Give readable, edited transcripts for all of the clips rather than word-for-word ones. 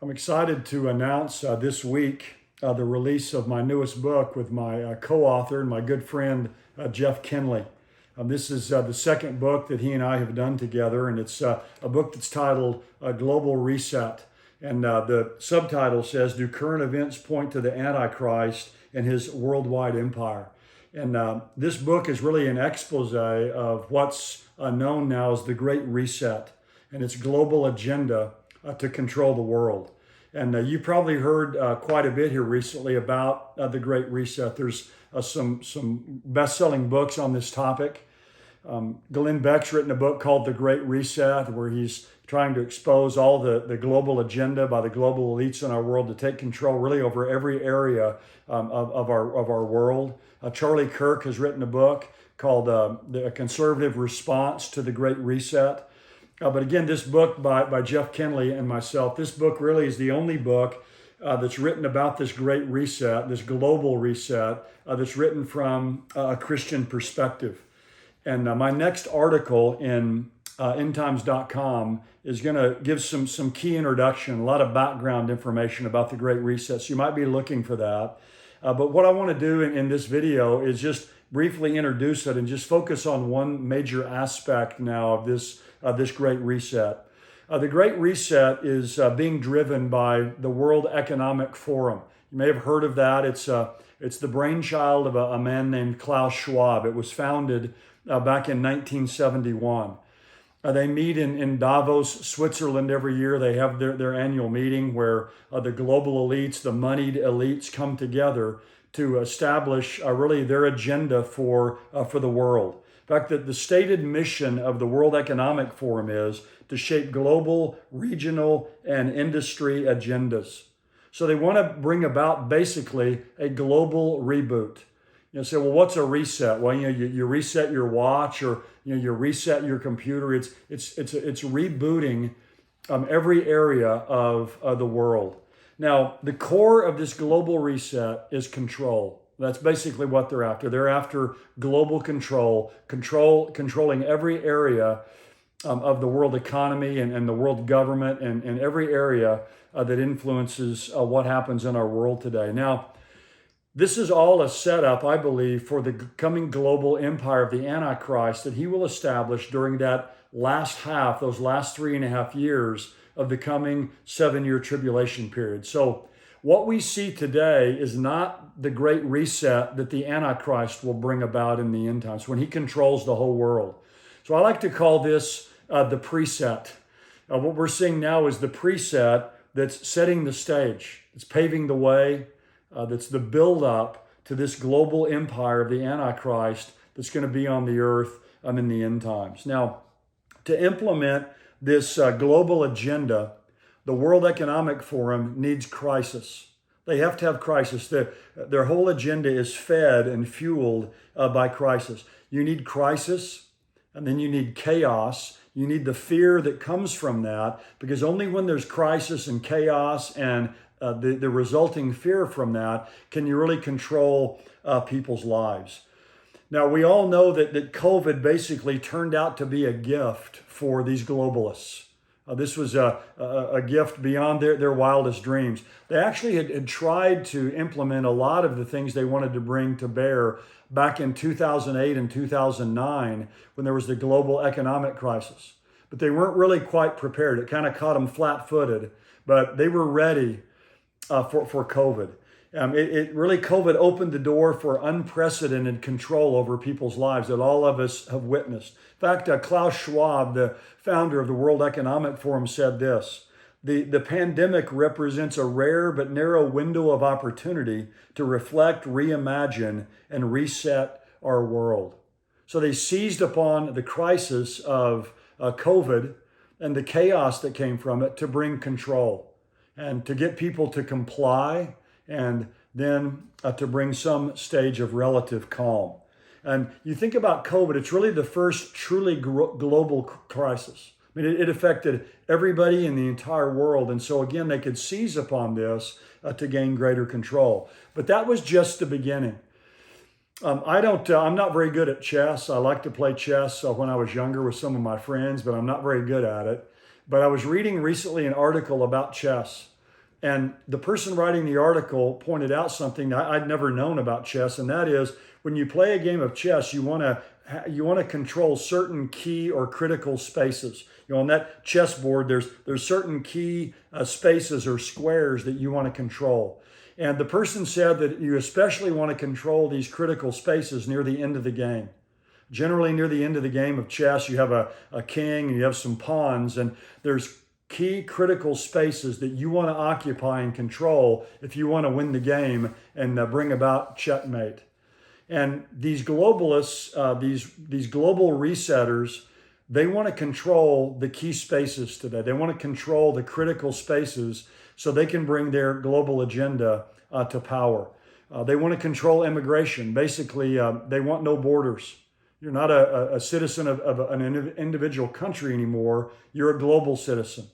I'm excited to announce this week the release of my newest book with my co-author and my good friend Jeff Kinley. This is the second book that he and I have done together, and it's a book that's titled Global Reset. And the subtitle says, Do Current Events Point to the Antichrist and His Worldwide Empire? And this book is really an expose of what's known now as the Great Reset and its global agenda to control the world. And you probably heard quite a bit here recently about the Great Reset. There's some best-selling books on this topic. Glenn Beck's written a book called The Great Reset, where he's trying to expose all the global agenda by the global elites in our world to take control really over every area of our world. Charlie Kirk has written a book called The Conservative Response to the Great Reset. But again, this book by Jeff Kinley and myself, this book really is the only book that's written about this great reset, this global reset, that's written from a Christian perspective. And my next article in endtimes.com is going to give some key introduction, a lot of background information about the Great Reset. So you might be looking for that. But what I want to do in this video is just briefly introduce it and just focus on one major aspect now of this Great Reset. The Great Reset is being driven by the World Economic Forum. You may have heard of that. It's the brainchild of a man named Klaus Schwab. It was founded back in 1971. They meet in Davos, Switzerland every year. They have their annual meeting where the global elites, the moneyed elites come together to establish really their agenda for the world. In fact, the stated mission of the World Economic Forum is to shape global, regional, and industry agendas. So they want to bring about basically a global reboot. You say, well, what's a reset? Well, you reset your watch, or you reset your computer. It's rebooting every area of the world. Now, the core of this global reset is control. That's basically what they're after. They're after global controlling every area of the world economy and the world government and every area that influences what happens in our world today. Now, this is all a setup, I believe, for the coming global empire of the Antichrist that he will establish during that last half, those last 3.5 years of the coming 7-year tribulation period. So what we see today is not the great reset that the Antichrist will bring about in the end times when he controls the whole world. So I like to call this the preset. What we're seeing now is the preset that's setting the stage. It's paving the way. That's the build-up to this global empire of the Antichrist that's going to be on the earth in the end times. Now, to implement this global agenda, the World Economic Forum needs crisis. They have to have crisis. Their whole agenda is fed and fueled by crisis. You need crisis, and then you need chaos. You need the fear that comes from that, because only when there's crisis and chaos and the resulting fear from that can you really control people's lives. Now, we all know that COVID basically turned out to be a gift for these globalists. This was a gift beyond their wildest dreams. They actually had tried to implement a lot of the things they wanted to bring to bear back in 2008 and 2009 when there was the global economic crisis. But they weren't really quite prepared. It kind of caught them flat-footed, but they were ready for COVID. COVID opened the door for unprecedented control over people's lives that all of us have witnessed. In fact, Klaus Schwab, the founder of the World Economic Forum, said this: the pandemic represents a rare but narrow window of opportunity to reflect, reimagine, and reset our world. So they seized upon the crisis of COVID and the chaos that came from it to bring control and to get people to comply, and then to bring some stage of relative calm. And you think about COVID, it's really the first truly global crisis. I mean, it affected everybody in the entire world. And so again, they could seize upon this to gain greater control. But that was just the beginning. I'm not very good at chess. I like to play chess when I was younger with some of my friends, but I'm not very good at it. But I was reading recently an article about chess. And the person writing the article pointed out something I'd never known about chess, and that is when you play a game of chess, you want to control certain key or critical spaces. On that chessboard, there's certain key spaces or squares that you want to control. And the person said that you especially want to control these critical spaces near the end of the game. Generally, near the end of the game of chess, you have a king and you have some pawns, and there's key critical spaces that you want to occupy and control if you want to win the game and bring about checkmate. And these globalists, these global resetters, they want to control the key spaces today. They want to control the critical spaces so they can bring their global agenda to power. They want to control immigration. Basically, they want no borders. You're not a citizen of an individual country anymore. You're a global citizen.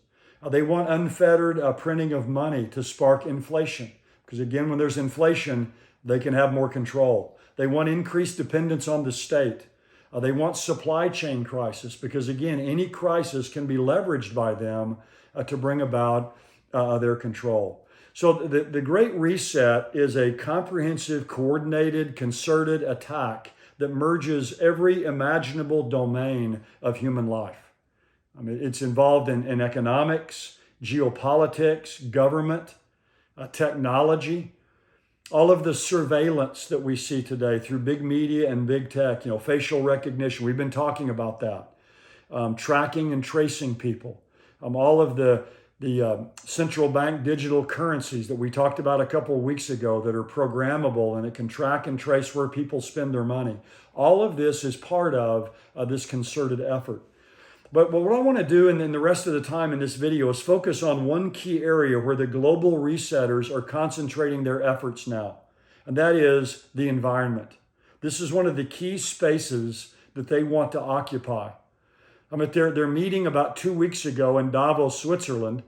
They want unfettered printing of money to spark inflation. Because again, when there's inflation, they can have more control. They want increased dependence on the state. They want supply chain crisis because again, any crisis can be leveraged by them to bring about their control. So the Great Reset is a comprehensive, coordinated, concerted attack that merges every imaginable domain of human life. I mean, it's involved in economics, geopolitics, government, technology, all of the surveillance that we see today through big media and big tech, facial recognition. We've been talking about that. Tracking and tracing people. All of the central bank digital currencies that we talked about a couple of weeks ago that are programmable and it can track and trace where people spend their money. All of this is part of this concerted effort. But what I want to do in the rest of the time in this video is focus on one key area where the global resetters are concentrating their efforts now, and that is the environment. This is one of the key spaces that they want to occupy. At their meeting about 2 weeks ago in Davos, Switzerland,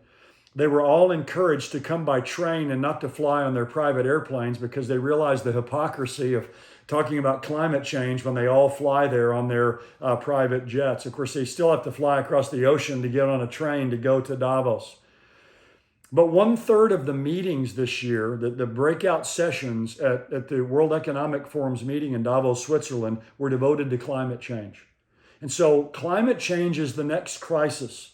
they were all encouraged to come by train and not to fly on their private airplanes because they realized the hypocrisy of talking about climate change when they all fly there on their private jets. Of course, they still have to fly across the ocean to get on a train to go to Davos. But 1/3 of the meetings this year, the breakout sessions at the World Economic Forum's meeting in Davos, Switzerland, were devoted to climate change. And so climate change is the next crisis.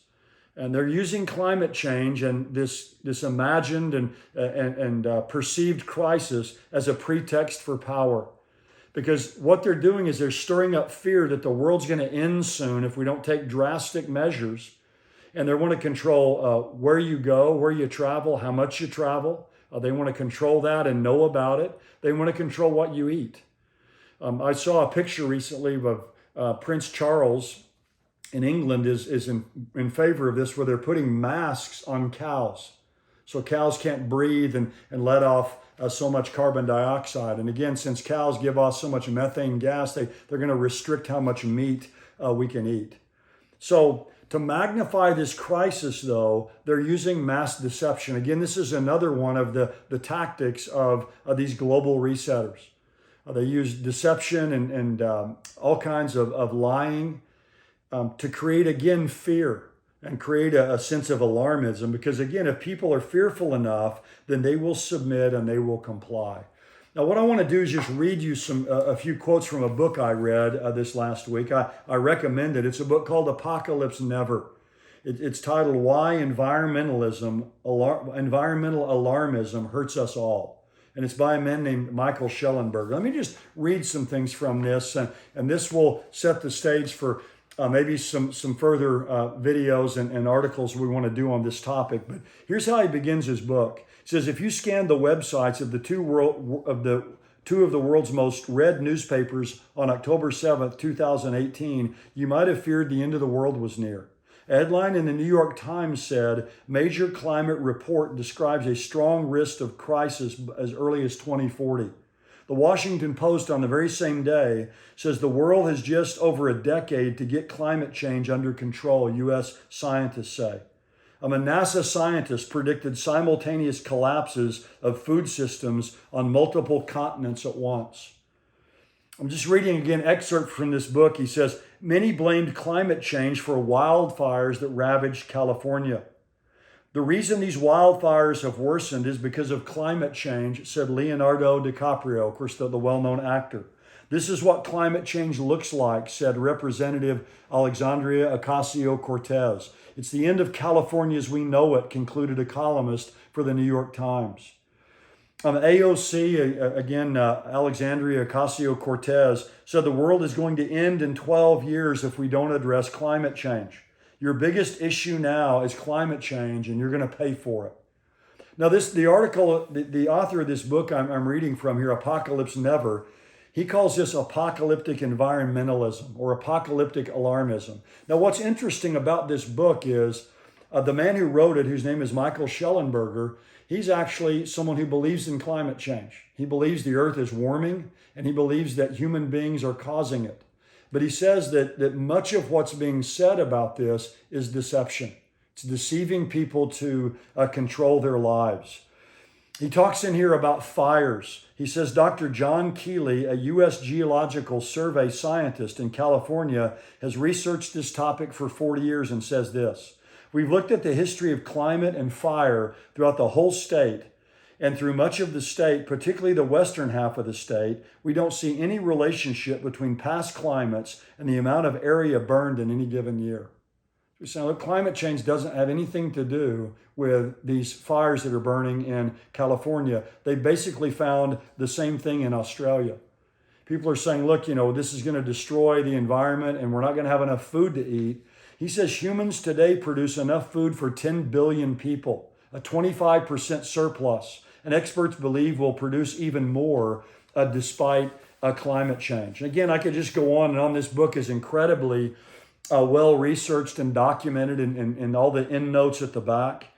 And they're using climate change and this imagined and perceived crisis as a pretext for power. Because what they're doing is they're stirring up fear that the world's going to end soon if we don't take drastic measures. And they want to control where you go, where you travel, how much you travel. They want to control that and know about it. They want to control what you eat. I saw a picture recently of Prince Charles in England is in favor of this, where they're putting masks on cows. So cows can't breathe and let off so much carbon dioxide. And again, since cows give off so much methane gas, they're going to restrict how much meat we can eat. So to magnify this crisis, though, they're using mass deception. Again, this is another one of the tactics of these global resetters. They use deception and all kinds of lying to create, again, fear and create a sense of alarmism. Because, again, if people are fearful enough, then they will submit and they will comply. Now, what I want to do is just read you a few quotes from a book I read this last week. I recommend it. It's a book called Apocalypse Never. It's titled Why Environmental Alarmism Hurts Us All. And it's by a man named Michael Schellenberg. Let me just read some things from this, and this will set the stage for maybe some further videos and articles we want to do on this topic. But here's how he begins his book. He says, if you scan the websites of two of the world's most read newspapers on October 7th, 2018, you might have feared the end of the world was near. A headline in the New York Times said, Major Climate Report describes a strong risk of crisis as early as 2040. The Washington Post on the very same day says the world has just over a decade to get climate change under control, U.S. scientists say. A NASA scientist predicted simultaneous collapses of food systems on multiple continents at once. I'm just reading again excerpt from this book. He says, many blamed climate change for wildfires that ravaged California. The reason these wildfires have worsened is because of climate change, said Leonardo DiCaprio, of course, the well-known actor. This is what climate change looks like, said Representative Alexandria Ocasio-Cortez. It's the end of California as we know it, concluded a columnist for the New York Times. AOC, again, Alexandria Ocasio-Cortez, said the world is going to end in 12 years if we don't address climate change. Your biggest issue now is climate change, and you're going to pay for it. Now, the author of this book I'm reading from here, Apocalypse Never, he calls this apocalyptic environmentalism or apocalyptic alarmism. Now, what's interesting about this book is the man who wrote it, whose name is Michael Schellenberger, he's actually someone who believes in climate change. He believes the earth is warming, and he believes that human beings are causing it. But he says that much of what's being said about this is deception. It's deceiving people to control their lives. He talks in here about fires. He says Dr. John Keeley, a U.S. Geological Survey scientist in California, has researched this topic for 40 years and says this: we've looked at the history of climate and fire throughout the whole state, and through much of the state, particularly the western half of the state, we don't see any relationship between past climates and the amount of area burned in any given year. We're saying, look, climate change doesn't have anything to do with these fires that are burning in California. They basically found the same thing in Australia. People are saying, look, this is going to destroy the environment and we're not going to have enough food to eat. He says humans today produce enough food for 10 billion people, a 25% surplus. And experts believe will produce even more despite climate change. Again, I could just go on and on. This book is incredibly well researched and documented in all the endnotes at the back.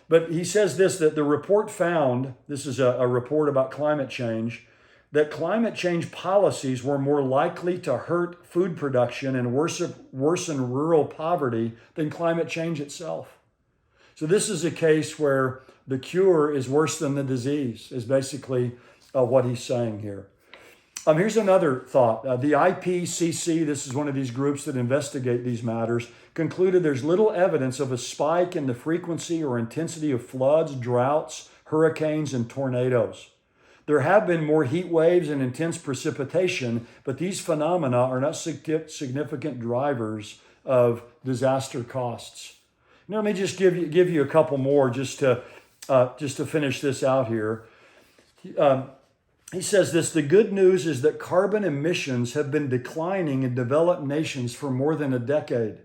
But he says this, that the report found, this is a report about climate change, that climate change policies were more likely to hurt food production and worsen rural poverty than climate change itself. So this is a case where the cure is worse than the disease, is basically what he's saying here. Here's another thought. The IPCC, this is one of these groups that investigate these matters, concluded there's little evidence of a spike in the frequency or intensity of floods, droughts, hurricanes, and tornadoes. There have been more heat waves and intense precipitation, but these phenomena are not significant drivers of disaster costs. Now, let me just give you a couple more just to finish this out here. He says this: the good news is that carbon emissions have been declining in developed nations for more than a decade.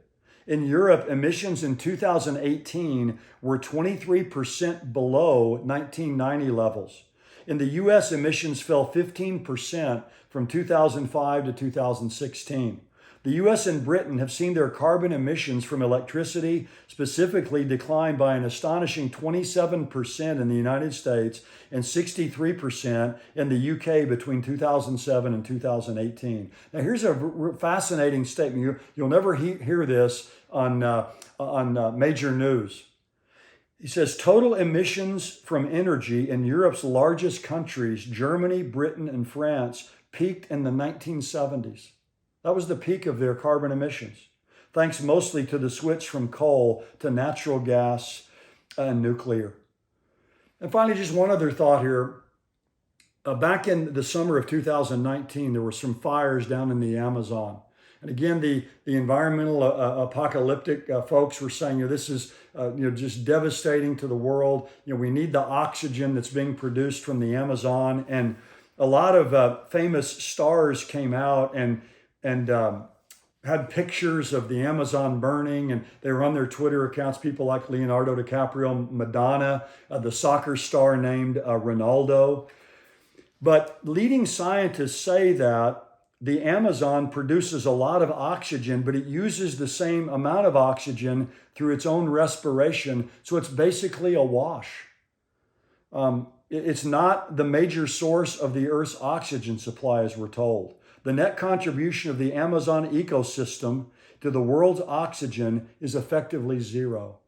In Europe, emissions in 2018 were 23% below 1990 levels. In the U.S., emissions fell 15% from 2005 to 2016. The U.S. and Britain have seen their carbon emissions from electricity specifically decline by an astonishing 27% in the United States and 63% in the UK between 2007 and 2018. Now, here's a fascinating statement. You'll never hear this on major news. He says total emissions from energy in Europe's largest countries, Germany, Britain, and France, peaked in the 1970s. That was the peak of their carbon emissions, thanks mostly to the switch from coal to natural gas and nuclear. And finally, just one other thought here. Back in the summer of 2019, there were some fires down in the Amazon. And again, the environmental apocalyptic folks were saying, this is just devastating to the world. We need the oxygen that's being produced from the Amazon. And a lot of famous stars came out and had pictures of the Amazon burning, and they were on their Twitter accounts, people like Leonardo DiCaprio, Madonna, the soccer star named Ronaldo. But leading scientists say that the Amazon produces a lot of oxygen, but it uses the same amount of oxygen through its own respiration, so it's basically a wash. It's not the major source of the Earth's oxygen supply, as we're told. The net contribution of the Amazon ecosystem to the world's oxygen is effectively zero.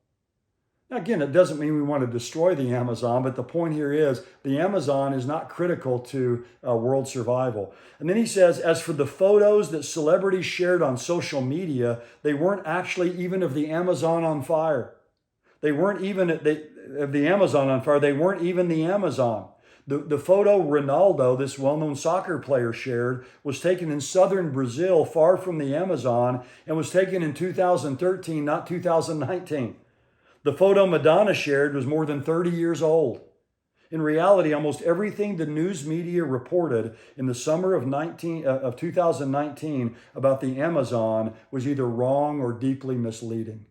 Now, again, it doesn't mean we want to destroy the Amazon, but the point here is the Amazon is not critical to world survival. And then he says, as for the photos that celebrities shared on social media, they weren't actually even of the Amazon on fire. They weren't even of the Amazon on fire. They weren't even the Amazon. The photo Ronaldo, this well-known soccer player, shared was taken in southern Brazil, far from the Amazon, and was taken in 2013, not 2019. The photo Madonna shared was more than 30 years old. In reality, almost everything the news media reported in the summer of 2019 about the Amazon was either wrong or deeply misleading.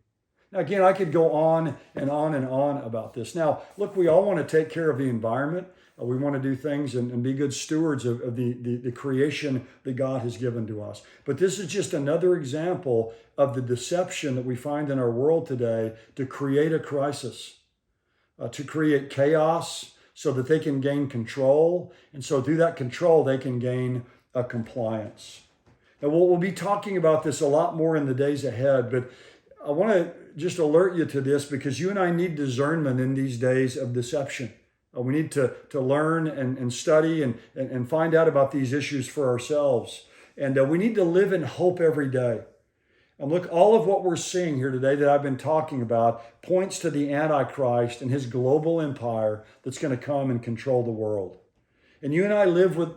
Now, again, I could go on and on and on about this. Now, look, we all want to take care of the environment. We want to do things and be good stewards of the creation that God has given to us. But this is just another example of the deception that we find in our world today to create a crisis, to create chaos so that they can gain control. And so through that control, they can gain a compliance. Now, we'll be talking about this a lot more in the days ahead, but I want to just alert you to this because you and I need discernment in these days of deception. We need to learn and study and find out about these issues for ourselves. And we need to live in hope every day. And look, all of what we're seeing here today that I've been talking about points to the Antichrist and his global empire that's going to come and control the world. And you and I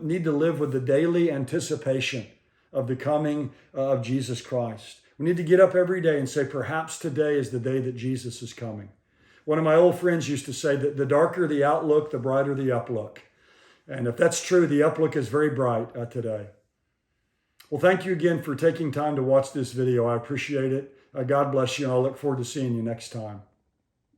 need to live with the daily anticipation of the coming of Jesus Christ. We need to get up every day and say, perhaps today is the day that Jesus is coming. One of my old friends used to say that the darker the outlook, the brighter the uplook. And if that's true, the uplook is very bright today. Well, thank you again for taking time to watch this video. I appreciate it. God bless you, and I'll look forward to seeing you next time.